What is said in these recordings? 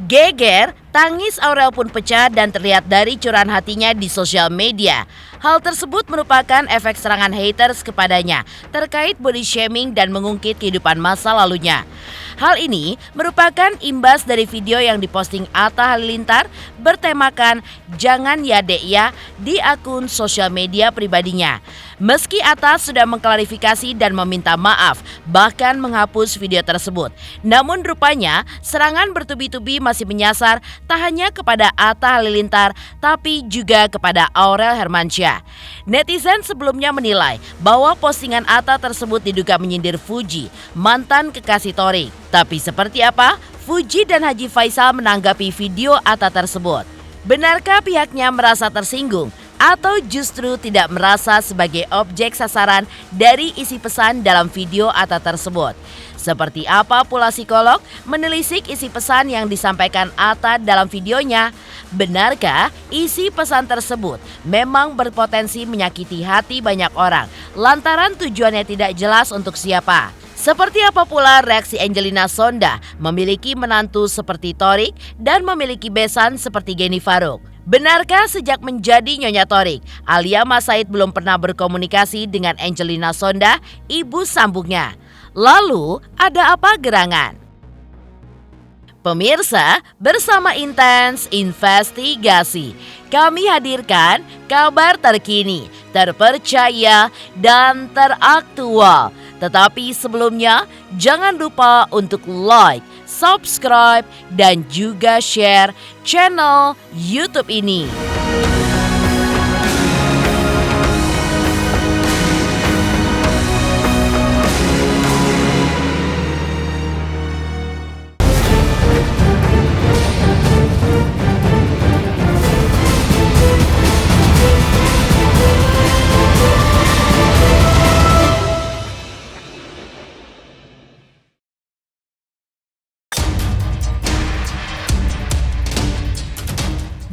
Geger, tangis Aurel pun pecah dan terlihat dari curahan hatinya di sosial media. Hal tersebut merupakan efek serangan haters kepadanya terkait body shaming dan mengungkit kehidupan masa lalunya. Hal ini merupakan imbas dari video yang diposting Atta Halilintar bertemakan "Jangan ya Dek ya" di akun sosial media pribadinya. Meski Atta sudah mengklarifikasi dan meminta maaf, bahkan menghapus video tersebut, namun rupanya serangan bertubi-tubi masih menyasar tak hanya kepada Atta Halilintar, tapi juga kepada Aurel Hermansyah. Netizen sebelumnya menilai bahwa postingan Atta tersebut diduga menyindir Fuji, mantan kekasih Thorik. Tapi seperti apa? Fuji dan Haji Faisal menanggapi video Atta tersebut. Benarkah pihaknya merasa tersinggung atau justru tidak merasa sebagai objek sasaran dari isi pesan dalam video Atta tersebut? Seperti apa pula psikolog menelisik isi pesan yang disampaikan Atta dalam videonya? Benarkah isi pesan tersebut memang berpotensi menyakiti hati banyak orang lantaran tujuannya tidak jelas untuk siapa? Seperti apa pula reaksi Angelina Sonda memiliki menantu seperti Thorik dan memiliki besan seperti Geni Faruk? Benarkah sejak menjadi Nyonya Thorik, Alia Mas Said belum pernah berkomunikasi dengan Angelina Sonda, ibu sambungnya? Lalu ada apa gerangan? Pemirsa, bersama Intens Investigasi, kami hadirkan kabar terkini, terpercaya, dan teraktual. Tetapi sebelumnya, jangan lupa untuk like, subscribe, dan juga share channel YouTube ini.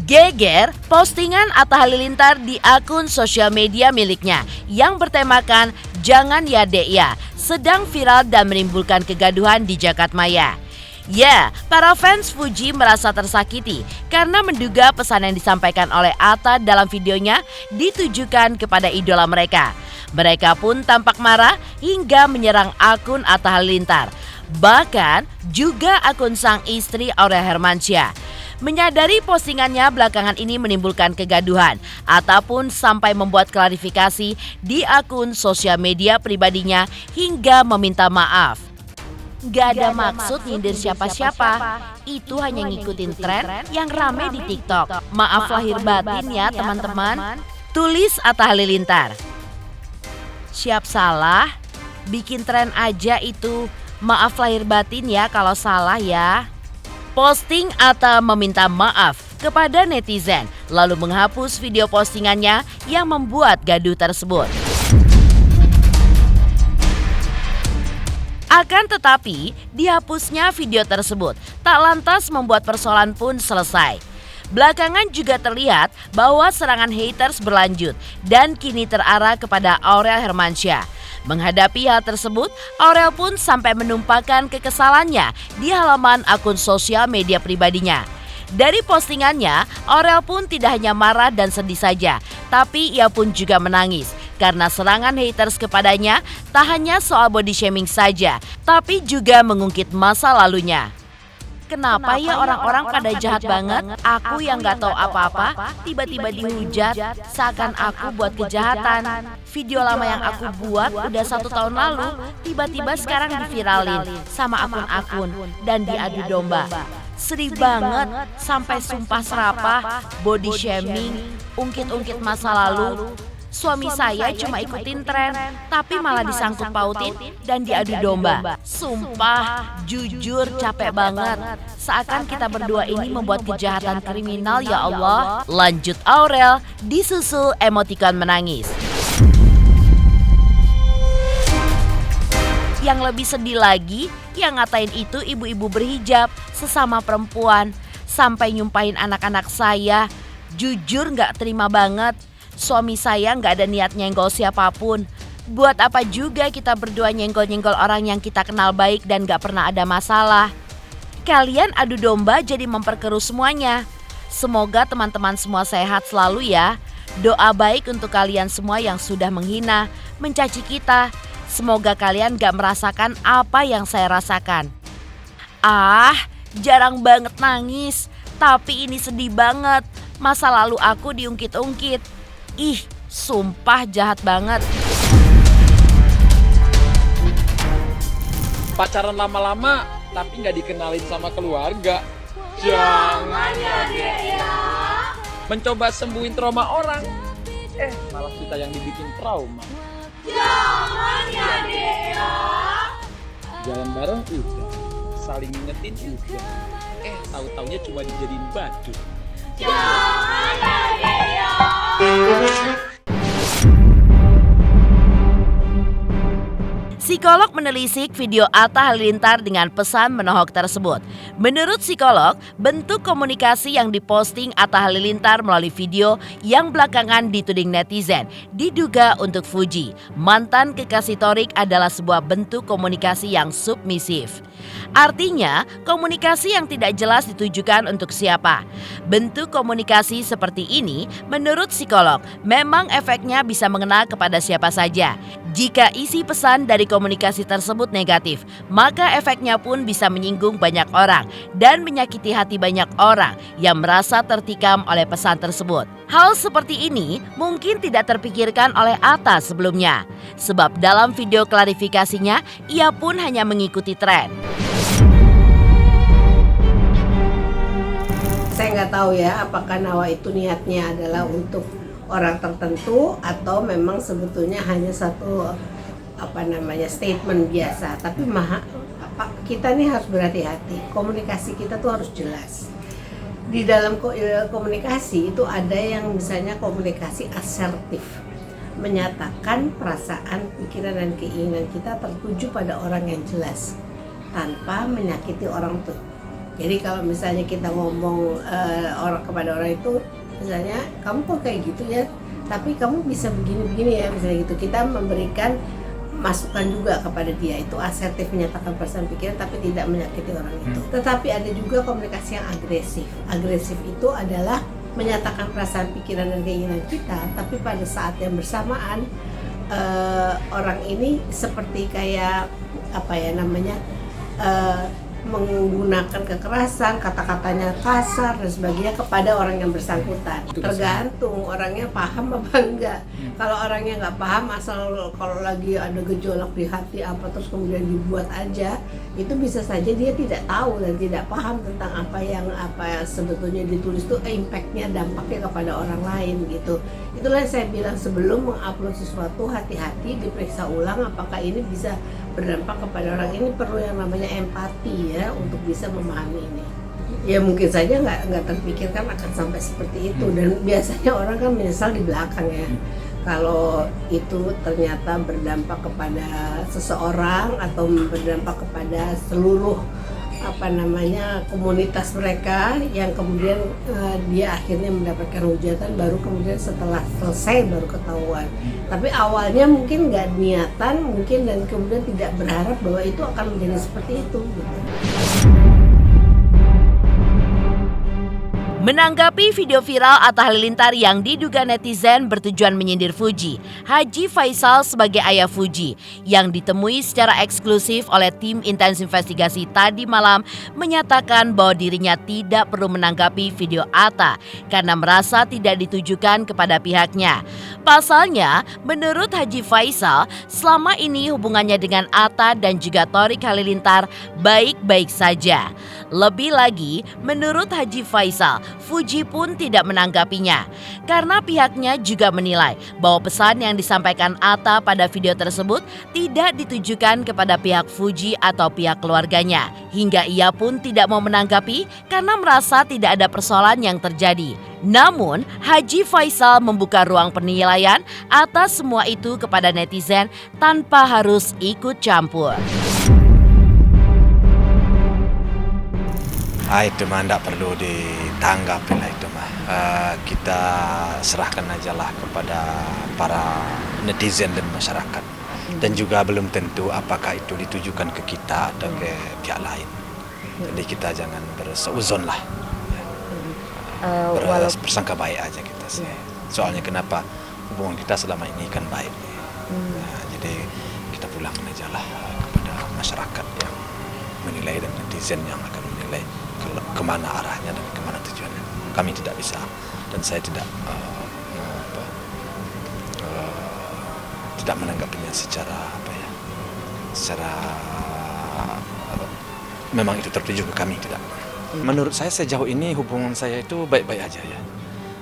Geger, postingan Atta Halilintar di akun sosial media miliknya yang bertemakan "Jangan ya Dek ya" sedang viral dan menimbulkan kegaduhan di Jagadmaya. Ya, para fans Fuji merasa tersakiti karena menduga pesan yang disampaikan oleh Atta dalam videonya ditujukan kepada idola mereka. Mereka pun tampak marah hingga menyerang akun Atta Halilintar, bahkan juga akun sang istri Aurel Hermansyah. Menyadari postingannya belakangan ini menimbulkan kegaduhan, Atta pun sampai membuat klarifikasi di akun sosial media pribadinya hingga meminta maaf. Gak ada maksud nyindir siapa-siapa, itu hanya ngikutin tren yang rame di TikTok. Maaf lahir batin ya teman-teman, tulis Atta Halilintar. Siap salah, bikin tren aja itu, maaf lahir batin ya kalau salah ya. Posting Atta meminta maaf kepada netizen, lalu menghapus video postingannya yang membuat gaduh tersebut. Akan tetapi, dihapusnya video tersebut tak lantas membuat persoalan pun selesai. Belakangan juga terlihat bahwa serangan haters berlanjut dan kini terarah kepada Aurel Hermansyah. Menghadapi hal tersebut, Aurel pun sampai menumpahkan kekesalannya di halaman akun sosial media pribadinya. Dari postingannya, Aurel pun tidak hanya marah dan sedih saja, tapi ia pun juga menangis karena serangan haters kepadanya tak hanya soal body shaming saja, tapi juga mengungkit masa lalunya. Kenapa ya orang-orang pada jahat banget? Aku yang gak tahu apa-apa, tiba-tiba dihujat seakan aku buat kejahatan. Video lama yang aku buat udah 1 tahun lalu, tiba-tiba sekarang diviralin sama akun-akun dan diadu domba. Sedih banget, sampai sumpah serapah, body shaming, ungkit-ungkit masa lalu. Suami saya cuma ikutin tren, tapi malah disangkut pautin dan diadu domba. Sumpah, jujur capek banget. Seakan kita berdua ini membuat kejahatan kriminal ya Allah. Lanjut Aurel, disusul emotikon menangis. Yang lebih sedih lagi, yang ngatain itu ibu-ibu berhijab, sesama perempuan. Sampai nyumpahin anak-anak saya. Jujur gak terima banget. Suami saya gak ada niat nyenggol siapapun. Buat apa juga kita berdua nyenggol-nyenggol orang yang kita kenal baik dan gak pernah ada masalah. Kalian adu domba jadi memperkeruh semuanya. Semoga teman-teman semua sehat selalu ya. Doa baik untuk kalian semua yang sudah menghina, mencaci kita. Semoga kalian gak merasakan apa yang saya rasakan. Jarang banget nangis. Tapi ini sedih banget. Masa lalu aku diungkit-ungkit. Ih, sumpah jahat banget. Pacaran lama-lama tapi nggak dikenalin sama keluarga. Jangan ya Dek ya. Mencoba sembuhin trauma orang, malah kita yang dibikin trauma. Jangan ya Dek ya. Jalan bareng udah, saling ngingetin udah. Tahu-taunya cuma dijadiin batu. Jangan ya Dek ya. Psikolog menelisik video Atta Halilintar dengan pesan menohok tersebut. Menurut psikolog, bentuk komunikasi yang diposting Atta Halilintar melalui video yang belakangan dituding netizen diduga untuk Fuji, mantan kekasih Thorik, adalah sebuah bentuk komunikasi yang submisif. Artinya, komunikasi yang tidak jelas ditujukan untuk siapa. Bentuk komunikasi seperti ini, menurut psikolog, memang efeknya bisa mengena kepada siapa saja. Jika isi pesan dari komunikasi tersebut negatif, maka efeknya pun bisa menyinggung banyak orang dan menyakiti hati banyak orang yang merasa tertikam oleh pesan tersebut. Hal seperti ini mungkin tidak terpikirkan oleh Atta sebelumnya, sebab dalam video klarifikasinya, ia pun hanya mengikuti tren. Saya nggak tahu ya, apakah Nawa itu niatnya adalah untuk orang tertentu atau memang sebetulnya hanya satu statement biasa. Tapi kita nih harus berhati-hati. Komunikasi kita tuh harus jelas. Di dalam komunikasi itu ada yang misalnya komunikasi asertif, menyatakan perasaan, pikiran dan keinginan kita tertuju pada orang yang jelas tanpa menyakiti orang tuh. Jadi kalau misalnya kita ngomong kepada orang itu, misalnya kamu kok kayak gitu ya, tapi kamu bisa begini-begini ya, misalnya gitu. Kita memberikan masukan juga kepada dia, itu asertif, menyatakan perasaan pikiran tapi tidak menyakiti orang itu. Tetapi ada juga komunikasi yang agresif. Agresif itu adalah menyatakan perasaan pikiran dan keinginan kita, tapi pada saat yang bersamaan orang ini seperti kayak menggunakan kekerasan, kata-katanya kasar dan sebagainya kepada orang yang bersangkutan. Tergantung orangnya paham apa enggak. Kalau orangnya nggak paham, asal kalau lagi ada gejolak di hati apa terus kemudian dibuat aja, itu bisa saja dia tidak tahu dan tidak paham tentang apa yang sebetulnya ditulis itu impactnya, dampaknya kepada orang lain gitu. Itulah yang saya bilang sebelum mengupload sesuatu, hati-hati diperiksa ulang apakah ini bisa berdampak kepada orang. Ini perlu yang namanya empati ya untuk bisa memahami ini. Ya mungkin saja nggak terpikirkan akan sampai seperti itu, dan biasanya orang kan menyesal di belakang ya. Kalau itu ternyata berdampak kepada seseorang atau berdampak kepada seluruh komunitas mereka yang kemudian dia akhirnya mendapatkan hujatan, baru kemudian setelah selesai baru ketahuan. Tapi awalnya mungkin nggak niatan mungkin, dan kemudian tidak berharap bahwa itu akan menjadi seperti itu gitu. Menanggapi video viral Atta Halilintar yang diduga netizen bertujuan menyindir Fuji, Haji Faisal sebagai ayah Fuji yang ditemui secara eksklusif oleh tim intens investigasi tadi malam menyatakan bahwa dirinya tidak perlu menanggapi video Atta karena merasa tidak ditujukan kepada pihaknya. Pasalnya, menurut Haji Faisal, selama ini hubungannya dengan Atta dan juga Thorik Halilintar baik-baik saja. Lebih lagi, menurut Haji Faisal, Fuji pun tidak menanggapinya karena pihaknya juga menilai bahwa pesan yang disampaikan Atta pada video tersebut tidak ditujukan kepada pihak Fuji atau pihak keluarganya. Hingga ia pun tidak mau menanggapi karena merasa tidak ada persoalan yang terjadi. Namun, Haji Faisal membuka ruang penilaian atas semua itu kepada netizen tanpa harus ikut campur. Itu mah tidak perlu ditanggapi lah itu mah. Kita serahkan aja lah kepada para netizen dan masyarakat. Dan juga belum tentu apakah itu ditujukan ke kita atau ke pihak lain. Jadi kita jangan berseuzon lah. Bersangka baik aja kita sih. Soalnya kenapa hubungan kita selama ini kan baik. Jadi kita pulang aja lah kepada masyarakat yang menilai dan netizen yang akan menilai kemana arahnya dan kemana tujuannya. Kami tidak bisa dan saya tidak tidak menanggapinya secara memang itu tertuju ke kami, tidak. Menurut saya sejauh ini hubungan saya itu baik-baik aja ya.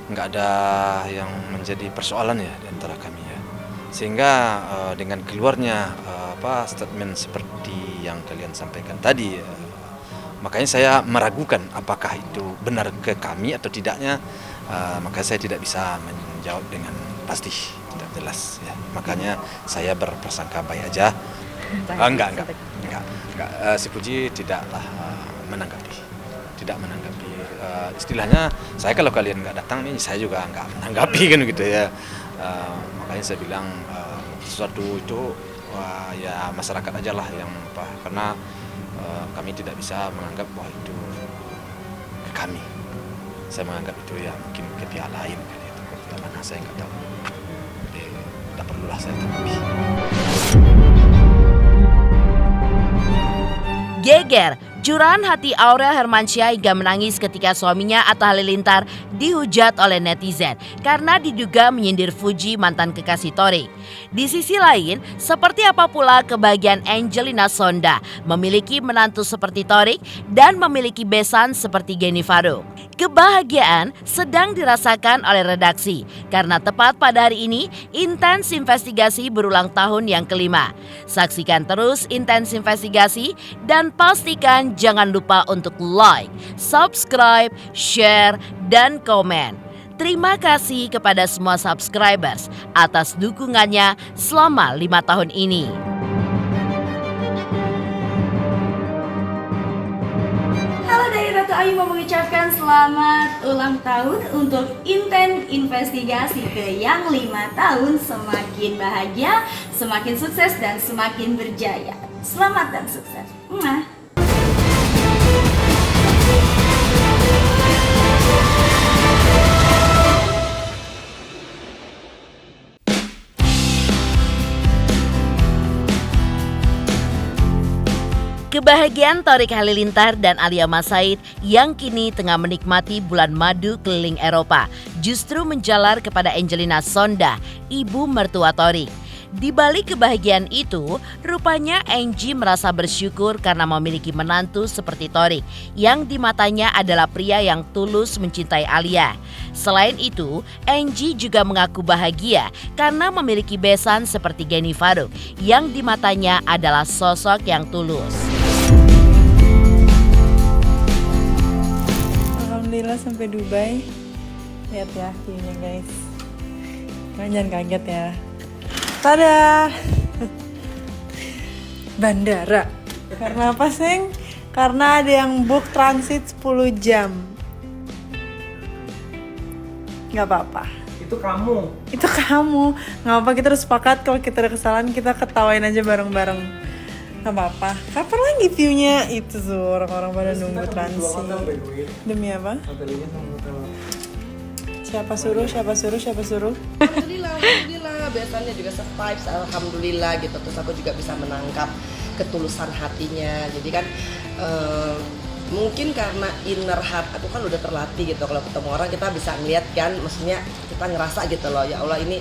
Nggak ada yang menjadi persoalan ya di antara kami ya. Sehingga dengan keluarnya statement seperti yang kalian sampaikan tadi, makanya saya meragukan apakah itu benar ke kami atau tidaknya. Maka saya tidak bisa menjawab dengan pasti, tidak jelas ya. Makanya saya berprasangka baik aja. Enggak. Si Puji tidaklah menanggapi. Istilahnya saya kalau kalian nggak datang nih saya juga nggak menanggapi kan gitu ya. Makanya saya bilang sesuatu itu ya masyarakat aja lah yang karena kami tidak bisa menganggap bahwa itu ke kami. Saya menganggap itu ya mungkin ke pihak lain kan itu, ke pihak mana saya nggak tahu. Jadi tidak perlulah saya tanggapi. Geger, curahan hati Aurel Hermansyah hingga menangis ketika suaminya Atta Halilintar dihujat oleh netizen karena diduga menyindir Fuji mantan kekasih Torik. Di sisi lain, seperti apa pula kebahagiaan Angelina Sonda memiliki menantu seperti Torik dan memiliki besan seperti Genny Farouk. Kebahagiaan sedang dirasakan oleh redaksi karena tepat pada hari ini Intens Investigasi berulang tahun yang kelima. Saksikan terus Intens Investigasi dan pastikan jangan lupa untuk like, subscribe, share, dan komen. Terima kasih kepada semua subscribers atas dukungannya selama 5 tahun ini. Halo, dari Ratu Ayu mau mengucapkan selamat ulang tahun untuk Intens Investigasi ke yang 5 tahun. Semakin bahagia, semakin sukses, dan semakin berjaya. Selamat dan sukses. Kebahagiaan Torik Halilintar dan Alia Mas Said yang kini tengah menikmati bulan madu keliling Eropa justru menjalar kepada Angelina Sonda, ibu mertua Torik. Di balik kebahagiaan itu, rupanya Angie merasa bersyukur karena memiliki menantu seperti Torik yang di matanya adalah pria yang tulus mencintai Alia. Selain itu, Angie juga mengaku bahagia karena memiliki besan seperti Genny Farouk yang di matanya adalah sosok yang tulus. Alhamdulillah sampai Dubai. Lihat ya view-nya guys. Jangan kaget ya. Tada! Bandara. Karena apa, Seng? Karena ada yang book transit 10 jam. Gak apa-apa. Itu kamu. Gak apa-apa, kita harus sepakat kalau kita ada kesalahan kita ketawain aja bareng-bareng. Gak apa-apa. Kapan lagi view-nya? Itu tuh orang-orang pada nunggu transit. Demi apa? Siapa suruh? Alhamdulillah, biasanya juga survive, alhamdulillah gitu. Terus aku juga bisa menangkap ketulusan hatinya. Jadi kan mungkin karena inner heart aku kan udah terlatih gitu. Kalau ketemu orang kita bisa ngeliat kan, maksudnya kita ngerasa gitu loh, ya Allah ini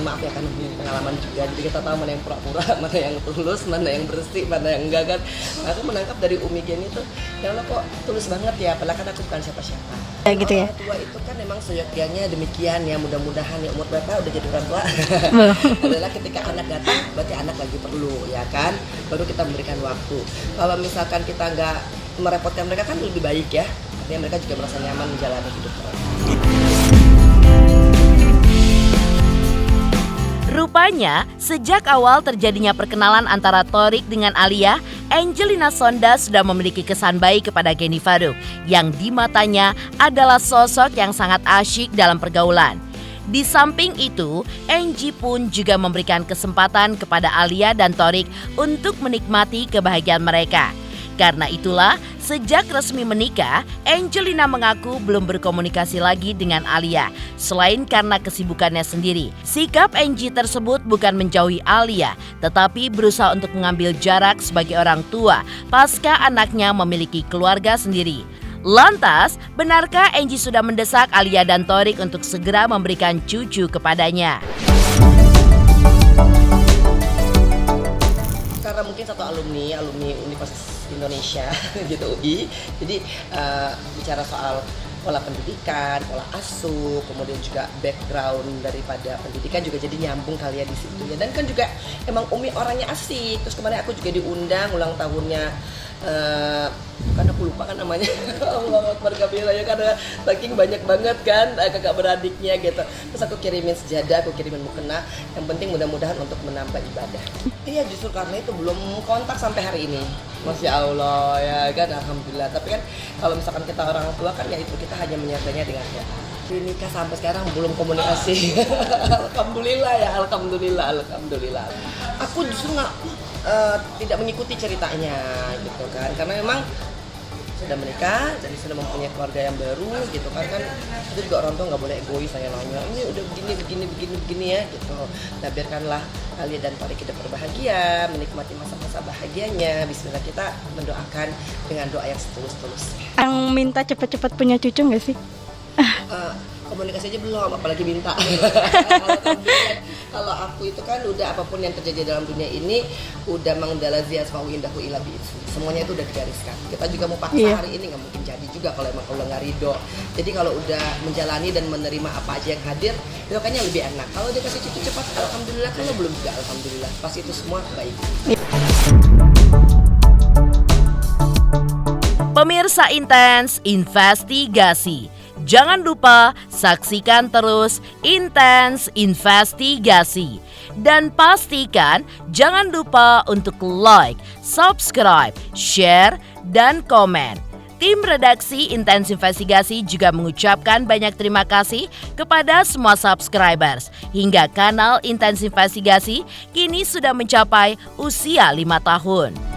maaf ya kan pengalaman juga, jadi kita tahu mana yang pura-pura, mana yang tulus, mana yang bersih, mana yang enggak kan. Aku menangkap dari Umi Geni tuh, ya Allah kok tulus banget ya, padahal kan aku bukan siapa-siapa. Ya gitu ya. Orang tua itu kan memang seyogyanya demikian ya, mudah-mudahan ya umur berapa udah jadi orang tua. Adalah ketika anak datang, berarti anak lagi perlu ya kan, baru kita memberikan waktu. Kalau misalkan kita nggak merepotkan mereka kan lebih baik ya, artinya mereka juga merasa nyaman menjalani hidup mereka. Rupanya, sejak awal terjadinya perkenalan antara Torik dengan Alia, Angelina Sonda sudah memiliki kesan baik kepada Genny Farouk yang di matanya adalah sosok yang sangat asyik dalam pergaulan. Di samping itu, Angie pun juga memberikan kesempatan kepada Alia dan Torik untuk menikmati kebahagiaan mereka. Karena itulah, sejak resmi menikah, Angelina mengaku belum berkomunikasi lagi dengan Alia, selain karena kesibukannya sendiri. Sikap Angie tersebut bukan menjauhi Alia, tetapi berusaha untuk mengambil jarak sebagai orang tua pasca anaknya memiliki keluarga sendiri. Lantas, benarkah Angie sudah mendesak Alia dan Thorik untuk segera memberikan cucu kepadanya? Karena mungkin satu alumni Universitas Indonesia gitu UI, jadi bicara soal pola pendidikan, pola asuh, kemudian juga background daripada pendidikan juga jadi nyambung kali ya di situ ya. Dan kan juga emang Umi orangnya asik. Terus kemarin aku juga diundang ulang tahunnya, karena aku lupa kan namanya. Allah Akbar kabira ya, karena saking banyak banget kan kakak beradiknya gitu. Terus aku kirimin sejadah, aku kirimin mukena. Yang penting mudah-mudahan untuk menambah ibadah. Iya, justru karena itu belum kontak sampai hari ini. Masya Allah ya kan, alhamdulillah. Tapi kan kalau misalkan kita orang tua kan ya itu kita hanya menyertainya dengan doa. Nikah sampai sekarang belum komunikasi. Alhamdulillah ya, alhamdulillah. Aku justru tidak mengikuti ceritanya gitu kan, karena memang sudah menikah, jadi sudah mempunyai keluarga yang baru gitu kan itu juga orang tua nggak boleh egois saya nanya ini udah begini ya gitu. Nah biarkanlah Alia dan Thorik hidup berbahagia, menikmati masa-masa bahagianya. Bismillah, kita mendoakan dengan doa yang setulus-tulus. Yang minta cepat-cepat punya cucu nggak sih? Komunikasi aja belum, apalagi minta. Kalau aku itu kan udah apapun yang terjadi dalam dunia ini udah mangdala ziyasfa'u indahu ila bi'idzni. Semuanya itu udah digariskan. Kita juga mau paksa hari ini nggak mungkin jadi juga kalau emang Allah nggak ridho. Jadi kalau udah menjalani dan menerima apa aja yang hadir, itu kayaknya lebih enak. Kalau dia kasih cucu cepat, alhamdulillah. Kalau belum juga alhamdulillah. Pas itu semua baik. Pemirsa Intens Investigasi, jangan lupa saksikan terus Intens Investigasi. Dan pastikan jangan lupa untuk like, subscribe, share, dan komen. Tim redaksi Intens Investigasi juga mengucapkan banyak terima kasih kepada semua subscribers. Hingga kanal Intens Investigasi kini sudah mencapai usia 5 tahun.